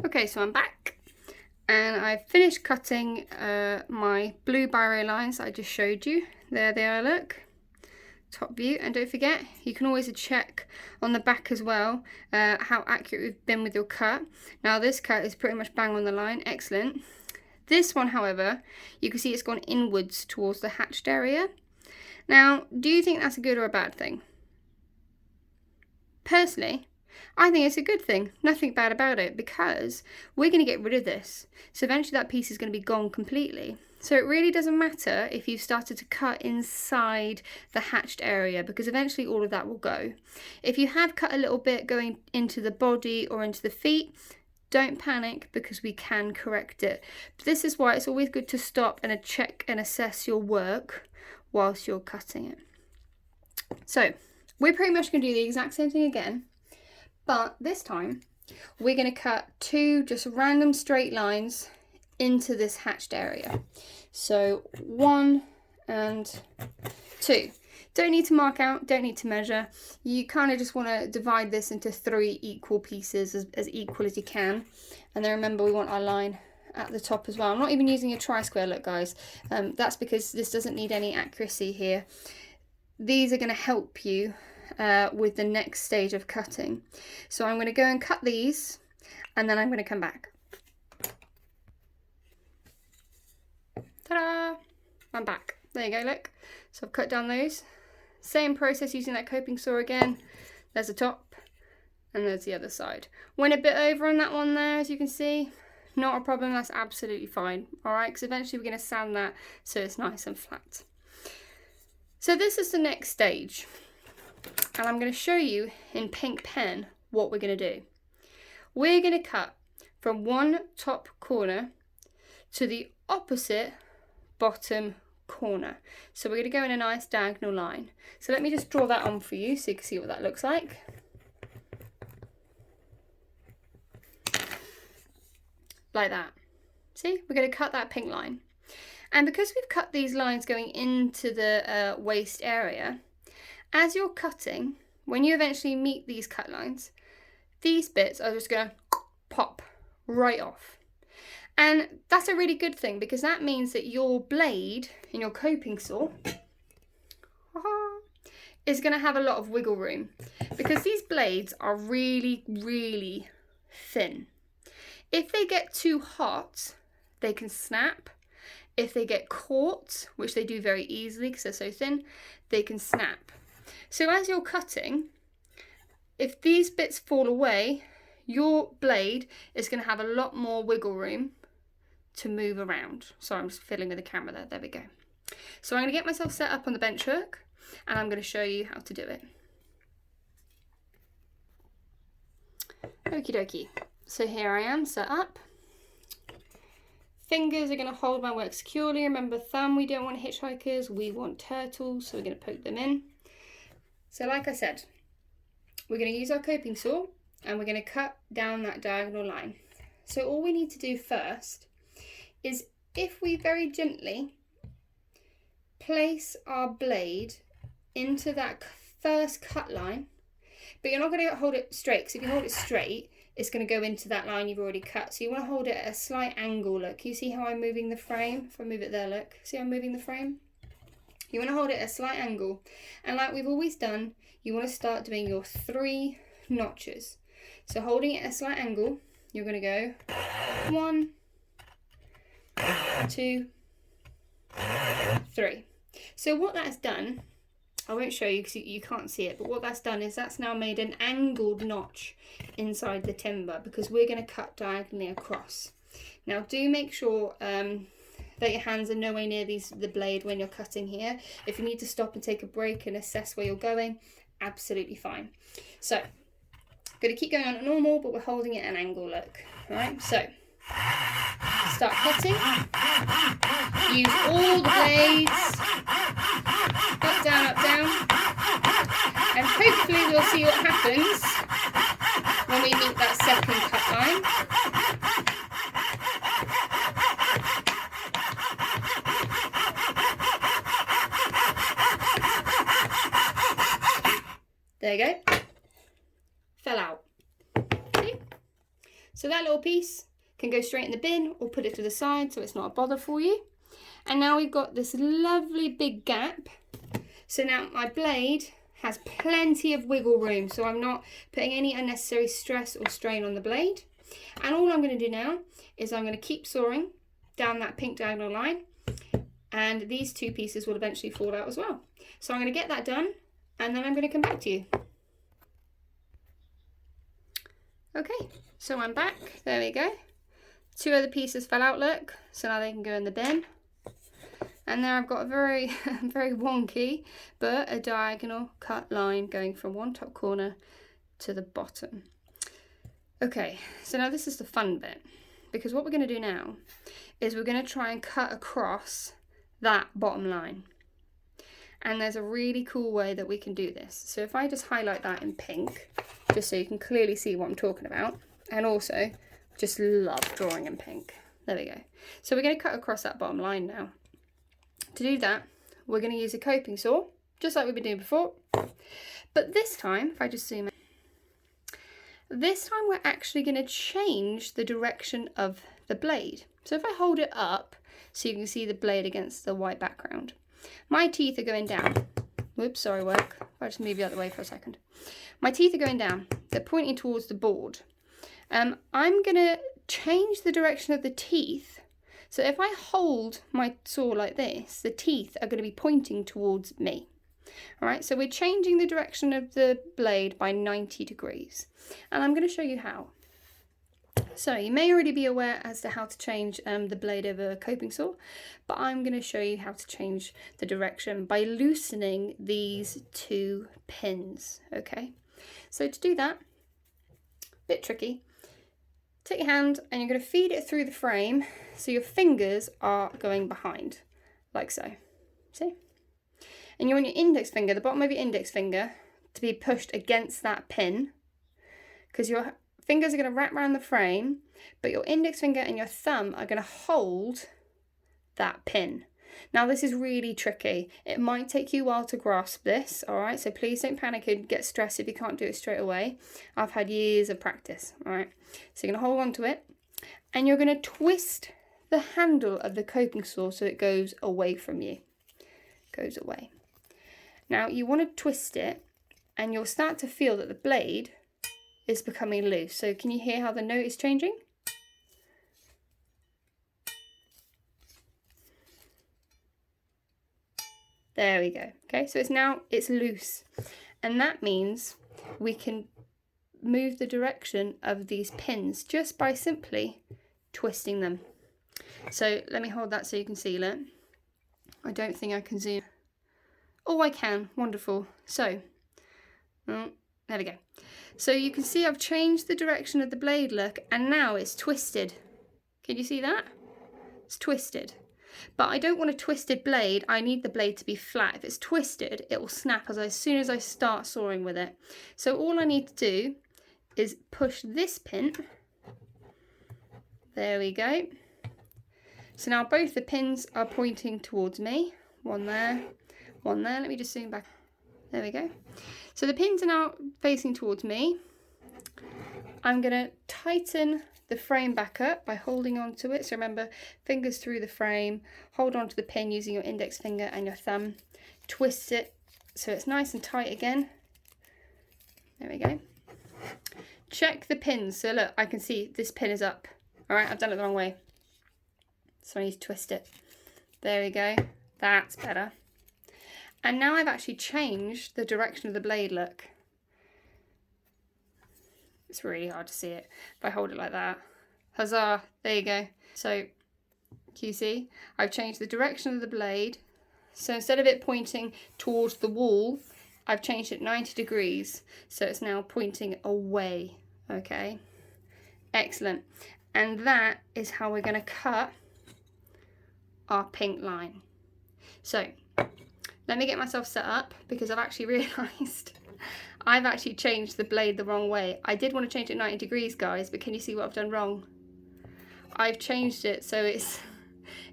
Okay, so I'm back and I've finished cutting my blue biro lines that I just showed you. There they are, look. Top view. And don't forget, you can always check on the back as well how accurate we've been with your cut. Now this cut is pretty much bang on the line, excellent. This one, however, you can see it's gone inwards towards the hatched area. Now, do you think that's a good or a bad thing? Personally, I think it's a good thing. Nothing bad about it, because we're going to get rid of this. So eventually that piece is going to be gone completely. So it really doesn't matter if you've started to cut inside the hatched area, because eventually all of that will go. If you have cut a little bit going into the body or into the feet, don't panic, because we can correct it. But this is why it's always good to stop and check and assess your work whilst you're cutting it. So we're pretty much going to do the exact same thing again, but this time we're going to cut two just random straight lines into this hatched area. So 1 and 2. Don't need to mark out, don't need to measure. You kind of just want to divide this into 3 equal pieces, as equal as you can. And then remember, we want our line at the top as well. I'm not even using a tri-square, look guys. That's because this doesn't need any accuracy here. These are going to help you with the next stage of cutting. So I'm going to go and cut these, and then I'm going to come back. Ta-da! I'm back. There you go, look. So I've cut down those. Same process using that coping saw again. There's the top and there's the other side. Went a bit over on that one there, as you can see. Not a problem, that's absolutely fine. Alright, because eventually we're going to sand that so it's nice and flat. So this is the next stage. And I'm going to show you in pink pen what we're going to do. We're going to cut from one top corner to the opposite bottom corner. So we're going to go in a nice diagonal line. So let me just draw that on for you so you can see what that looks like. Like that. See, we're going to cut that pink line. And because we've cut these lines going into the waist area, as you're cutting, when you eventually meet these cut lines, these bits are just going to pop right off. And that's a really good thing, because that means that your blade in your coping saw is going to have a lot of wiggle room, because these blades are really, really thin. If they get too hot, they can snap. If they get caught, which they do very easily because they're so thin, they can snap. So as you're cutting, if these bits fall away, your blade is going to have a lot more wiggle room to move around. Sorry, I'm just fiddling with the camera there. There we go. So I'm going to get myself set up on the bench hook, and I'm going to show you how to do it. Okie dokie. So here I am set up. Fingers are going to hold my work securely. Remember, thumb, we don't want hitchhikers, we want turtles, so we're going to poke them in. So like I said, we're going to use our coping saw and we're going to cut down that diagonal line. So all we need to do first is, if we very gently place our blade into that first cut line, but you're not going to hold it straight, because if you hold it straight, it's going to go into that line you've already cut. So you want to hold it at a slight angle. Look, you see how I'm moving the frame? If I move it there, look, see how I'm moving the frame? You want to hold it at a slight angle. And like we've always done, you want to start doing your 3 notches. So holding it at a slight angle, you're going to go 1, 2, 3. So what that's done, I won't show you because you can't see it, but what that's done is that's now made an angled notch inside the timber, because we're going to cut diagonally across. Now do make sure that your hands are nowhere near the blade when you're cutting here. If you need to stop and take a break and assess where you're going, absolutely fine. So I'm going to keep going on at normal, but we're holding it at an angle, look. Alright, so start cutting. Use all the blades. Up, down, and hopefully we'll see what happens when we meet that second cut line. There you go. Fell out. See? So that little piece can go straight in the bin or put it to the side so it's not a bother for you. And now we've got this lovely big gap. So now my blade has plenty of wiggle room, so I'm not putting any unnecessary stress or strain on the blade. And all I'm going to do now is I'm going to keep sawing down that pink diagonal line, and these two pieces will eventually fall out as well. So I'm going to get that done, and then I'm going to come back to you. Okay, so I'm back. There we go. Two other pieces fell out, look. So now they can go in the bin. And there I've got a very, very wonky, but a diagonal cut line going from one top corner to the bottom. Okay, so now this is the fun bit, because what we're going to do now is we're going to try and cut across that bottom line. And there's a really cool way that we can do this. So if I just highlight that in pink, just so you can clearly see what I'm talking about, and also just love drawing in pink. There we go. So we're going to cut across that bottom line now. To do that, we're going to use a coping saw, just like we've been doing before. But this time, if I just zoom in, this time we're actually going to change the direction of the blade. So if I hold it up, so you can see the blade against the white background, my teeth are going down. Whoops, sorry work. I'll just move you out of the way for a second. My teeth are going down. They're pointing towards the board. I'm going to change the direction of the teeth. So if I hold my saw like this, the teeth are going to be pointing towards me. All right, so we're changing the direction of the blade by 90 degrees. And I'm going to show you how. So you may already be aware as to how to change the blade of a coping saw, but I'm going to show you how to change the direction by loosening these two pins, okay? So to do that, a bit tricky. Take your hand and you're going to feed it through the frame so your fingers are going behind, like so. See? And you want your index finger, the bottom of your index finger, to be pushed against that pin, because your fingers are going to wrap around the frame, but your index finger and your thumb are going to hold that pin. Now this is really tricky. It might take you a while to grasp this, all right? So please don't panic and get stressed if you can't do it straight away. I've had years of practice, all right? So you're going to hold on to it, and you're going to twist the handle of the coping saw so it goes away from you. Goes away. Now you want to twist it, and you'll start to feel that the blade is becoming loose. So can you hear how the note is changing? There we go. Okay, so it's loose. And that means we can move the direction of these pins just by simply twisting them. So let me hold that so you can see it. I don't think I can zoom. Oh, I can. Wonderful. So, there we go. So you can see I've changed the direction of the blade, look, and now it's twisted. Can you see that? It's twisted. But I don't want a twisted blade. I need the blade to be flat. If it's twisted, it will snap as soon as I start sawing with it. So all I need to do is push this pin. There we go. So now both the pins are pointing towards me. One there, one there. Let me just zoom back. There we go. So the pins are now facing towards me. I'm going to tighten the frame back up by holding on to it. So remember, fingers through the frame, hold on to the pin using your index finger and your thumb, twist it so it's nice and tight again. There we go. Check the pins. So look, I can see this pin is up. All right, I've done it the wrong way. So I need to twist it. There we go. That's better. And now I've actually changed the direction of the blade, look. It's really hard to see it if I hold it like that. Huzzah, there you go. So, can you see? I've changed the direction of the blade. So instead of it pointing towards the wall, I've changed it 90 degrees. So it's now pointing away, okay? Excellent. And that is how we're gonna cut our pink line. So, let me get myself set up because I've actually realised I've actually changed the blade the wrong way. I did want to change it 90 degrees, guys, but can you see what I've done wrong? I've changed it so it's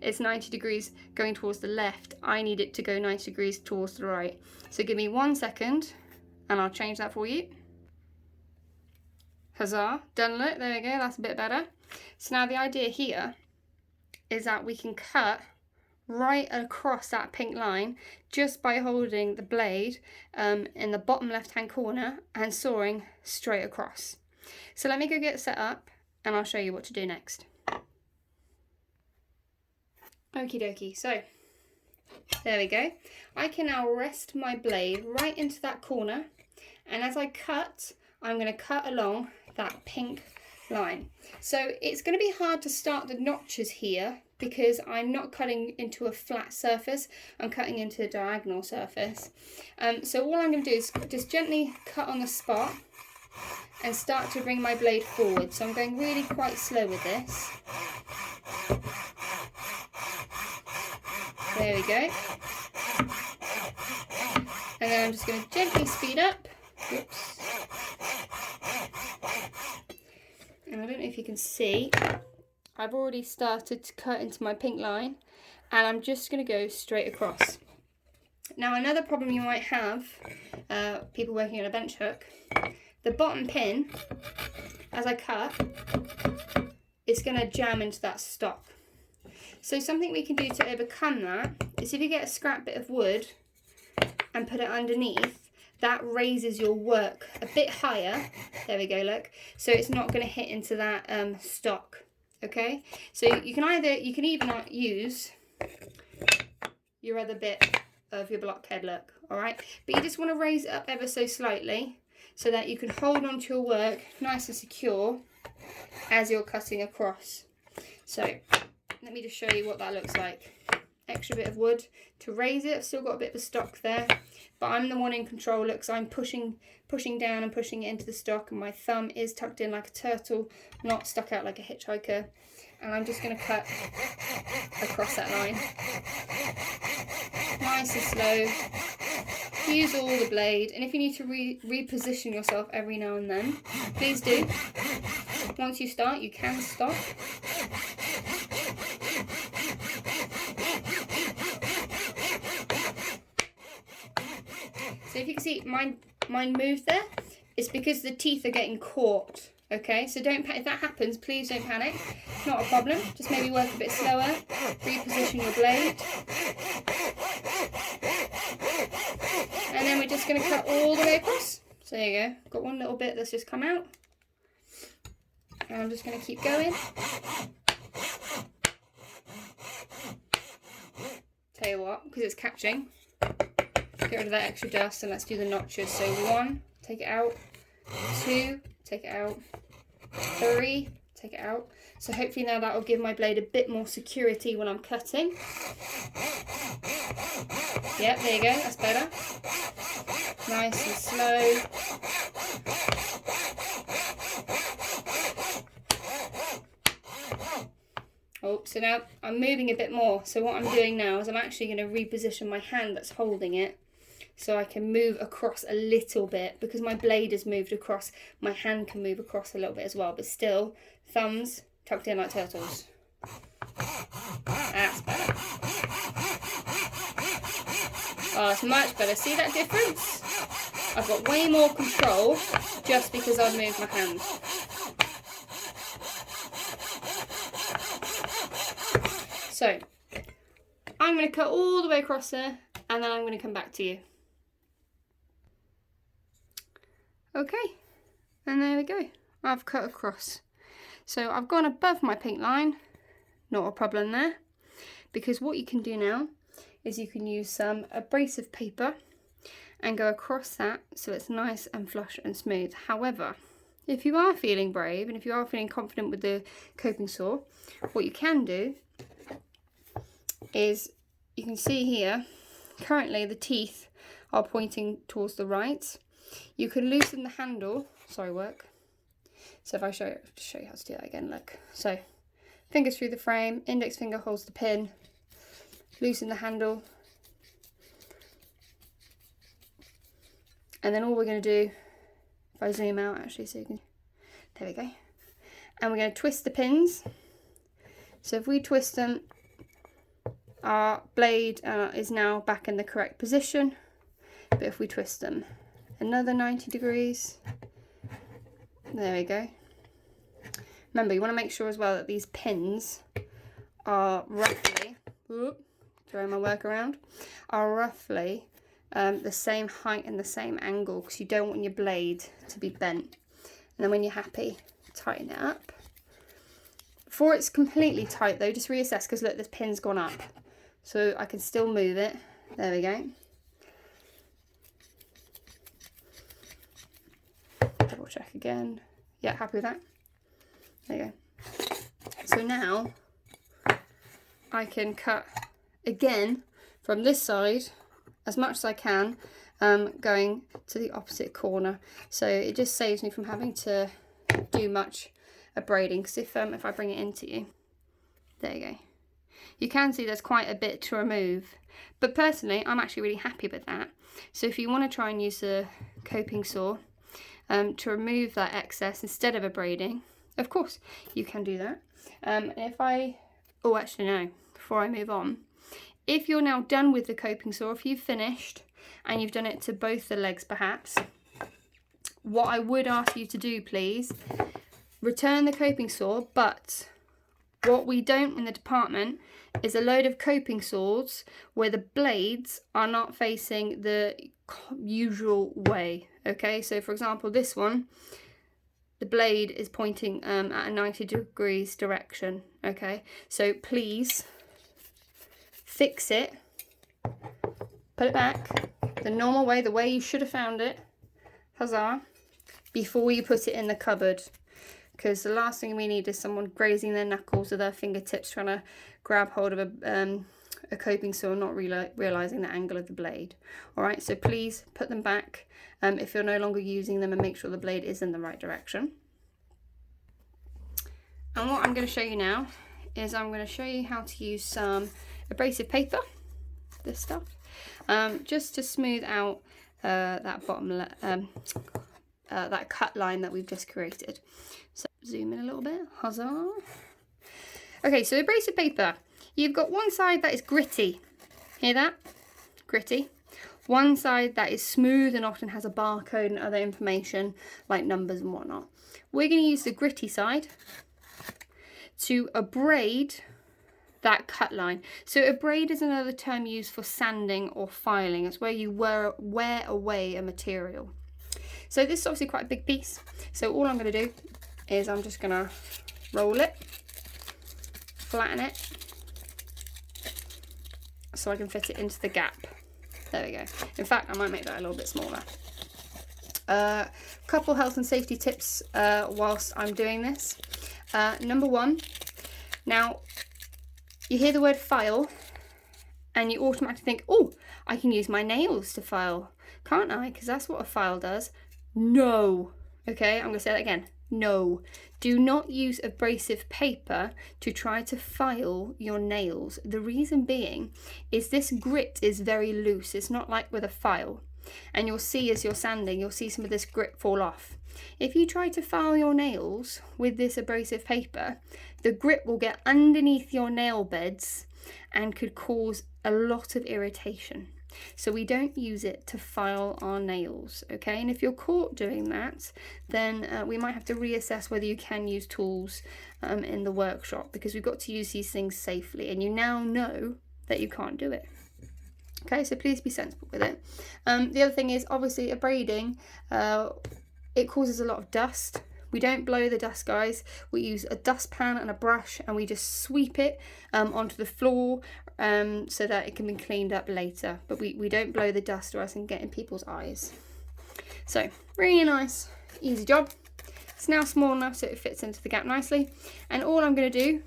90 degrees going towards the left. I need it to go 90 degrees towards the right. So give me 1 second and I'll change that for you. Huzzah, done. Look, there we go, that's a bit better. So now the idea here is that we can cut right across that pink line just by holding the blade in the bottom left hand corner and sawing straight across. So let me go get set up and I'll show you what to do next. Okie dokie, so there we go. I can now rest my blade right into that corner, and as I cut, I'm going to cut along that pink line. So it's going to be hard to start the notches here because I'm not cutting into a flat surface, I'm cutting into a diagonal surface. So all I'm going to do is just gently cut on the spot and start to bring my blade forward. So I'm going really quite slow with this. There we go. And then I'm just going to gently speed up. Oops. And I don't know if you can see, I've already started to cut into my pink line, and I'm just going to go straight across. Now another problem you might have, people working on a bench hook, the bottom pin, as I cut, it's going to jam into that stock. So something we can do to overcome that is if you get a scrap bit of wood and put it underneath, that raises your work a bit higher. There we go, look. So it's not going to hit into that stock. Okay, so you can even use your other bit of your blockhead, look, all right, but you just want to raise it up ever so slightly so that you can hold on to your work nice and secure as you're cutting across. So let me just show you what that looks like. Extra bit of wood to raise it. I've still got a bit of a stock there, but I'm the one in control. Look, so I'm pushing down and pushing it into the stock, and my thumb is tucked in like a turtle, not stuck out like a hitchhiker. And I'm just going to cut across that line. Nice and slow. Use all the blade, and if you need to reposition yourself every now and then, please do. Once you start, you can stop. So if you can see, mine moved there. It's because the teeth are getting caught. Okay, so don't if that happens, please don't panic. Not a problem. Just maybe work a bit slower. Reposition your blade. And then we're just going to cut all the way across. So there you go. Got one little bit that's just come out. And I'm just going to keep going. Tell you what, because it's catching, get rid of that extra dust and let's do the notches. So 1, take it out. 2, take it out. 3, take it out. So hopefully now that will give my blade a bit more security when I'm cutting. Yep, there you go, that's better. Nice and slow. Oh, so now I'm moving a bit more. So what I'm doing now is I'm actually going to reposition my hand that's holding it, so I can move across a little bit. Because my blade has moved across, my hand can move across a little bit as well, but still, thumbs tucked in like turtles. That's better. Oh, it's much better. See that difference? I've got way more control just because I've moved my hand. So, I'm going to cut all the way across there, and then I'm going to come back to you. Okay, and there we go. I've cut across. So I've gone above my pink line, not a problem there, because what you can do now is you can use some abrasive paper and go across that so it's nice and flush and smooth. However, if you are feeling brave and if you are feeling confident with the coping saw, what you can do is, you can see here, currently the teeth are pointing towards the right. You can loosen the handle, sorry work. So if I show you how to do that again, look. So fingers through the frame, index finger holds the pin, loosen the handle. And then all we're going to do, if I zoom out actually so you can, there we go. And we're going to twist the pins. So if we twist them, our blade is now back in the correct position, but if we twist them another 90 degrees, There we go. Remember, you want to make sure as well that these pins are roughly, throwing my work around, are roughly the same height and the same angle, because you don't want your blade to be bent. And then when you're happy, tighten it up. Before it's completely tight though, just reassess, because look, this pin's gone up. So I can still move it. There we go. Double check again. Yeah, happy with that? There you go. So now I can cut again from this side as much as I can, going to the opposite corner. So it just saves me from having to do much braiding, because if I bring it into you, there you go. You can see there's quite a bit to remove, but personally I'm actually really happy with that. So if you want to try and use a coping saw to remove that excess instead of a braiding, of course you can do that. And if oh actually no, before I move on, if you're now done with the coping saw, if you've finished and you've done it to both the legs perhaps, what I would ask you to do, please, return the coping saw. But what we don't in the department is a load of coping saws where the blades are not facing the usual way. Okay, so for example this one, the blade is pointing at a 90 degrees direction. Okay, so please fix it, put it back the normal way, the way you should have found it, huzzah, before you put it in the cupboard. Because the last thing we need is someone grazing their knuckles with their fingertips trying to grab hold of a coping saw, not realising the angle of the blade. Alright, so please put them back if you're no longer using them, and make sure the blade is in the right direction. And what I'm going to show you now is I'm going to show you how to use some abrasive paper, this stuff, just to smooth out that bottom that cut line that we've just created. So zoom in a little bit, huzzah. Okay, so abrasive paper, you've got one side that is gritty, hear that? Gritty. One side that is smooth and often has a barcode and other information like numbers and whatnot. We're going to use the gritty side to abrade that cut line. So abrade is another term used for sanding or filing. It's where you wear away a material. So this is obviously quite a big piece. So all I'm going to do is I'm just going to roll it, flatten it, so I can fit it into the gap. There we go. In fact, I might make that a little bit smaller. Couple health and safety tips whilst I'm doing this. Number one, now you hear the word file and you automatically think, oh, I can use my nails to file, can't I? Because that's what a file does. No. Okay, I'm going to say that again. No. Do not use abrasive paper to try to file your nails. The reason being is this grit is very loose. It's not like with a file. And you'll see as you're sanding, you'll see some of this grit fall off. If you try to file your nails with this abrasive paper, the grit will get underneath your nail beds and could cause a lot of irritation. So we don't use it to file our nails, okay? And if you're caught doing that, then we might have to reassess whether you can use tools in the workshop, because we've got to use these things safely, and you now know that you can't do it. Okay, so please be sensible with it. The other thing is, obviously, abrading, it causes a lot of dust. We don't blow the dust, guys. We use a dustpan and a brush, and we just sweep it onto the floor so that it can be cleaned up later. But we don't blow the dust, or else it can get in people's eyes. So, really nice, easy job. It's now small enough so it fits into the gap nicely. And all I'm going to do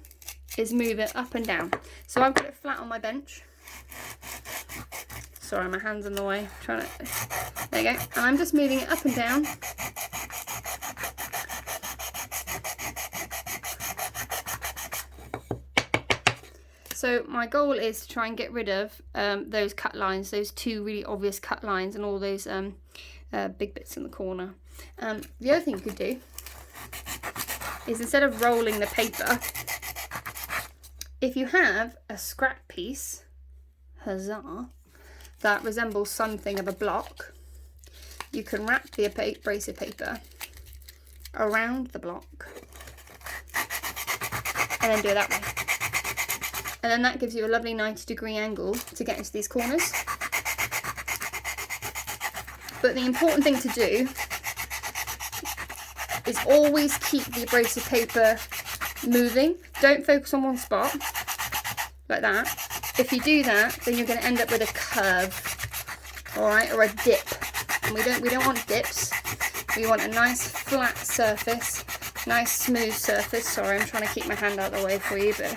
is move it up and down. So I've got it flat on my bench. Sorry, my hand's in the way. There you go. And I'm just moving it up and down. So my goal is to try and get rid of those cut lines, those two really obvious cut lines, and all those big bits in the corner. The other thing you could do is, instead of rolling the paper, if you have a scrap piece, huzzah, that resembles something of a block, you can wrap the abrasive paper around the block, and then do it that way. And then that gives you a lovely 90-degree angle to get into these corners. But the important thing to do is always keep the abrasive paper moving. Don't focus on one spot, like that. If you do that, then you're going to end up with a curve, all right, or a dip. And we don't want dips. We want a nice flat surface, nice smooth surface. Sorry, I'm trying to keep my hand out of the way for you, but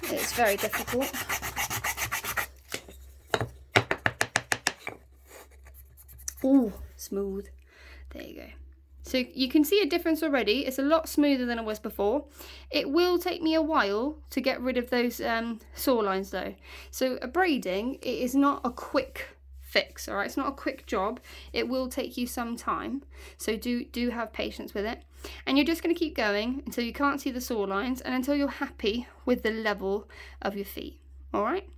it's very difficult. Ooh, smooth. There you go. So you can see a difference already. It's a lot smoother than it was before. It will take me a while to get rid of those saw lines though. So a braiding, it is not a quick fix, all right? It's not a quick job. It will take you some time. So do have patience with it. And you're just going to keep going until you can't see the saw lines and until you're happy with the level of your feet, all right?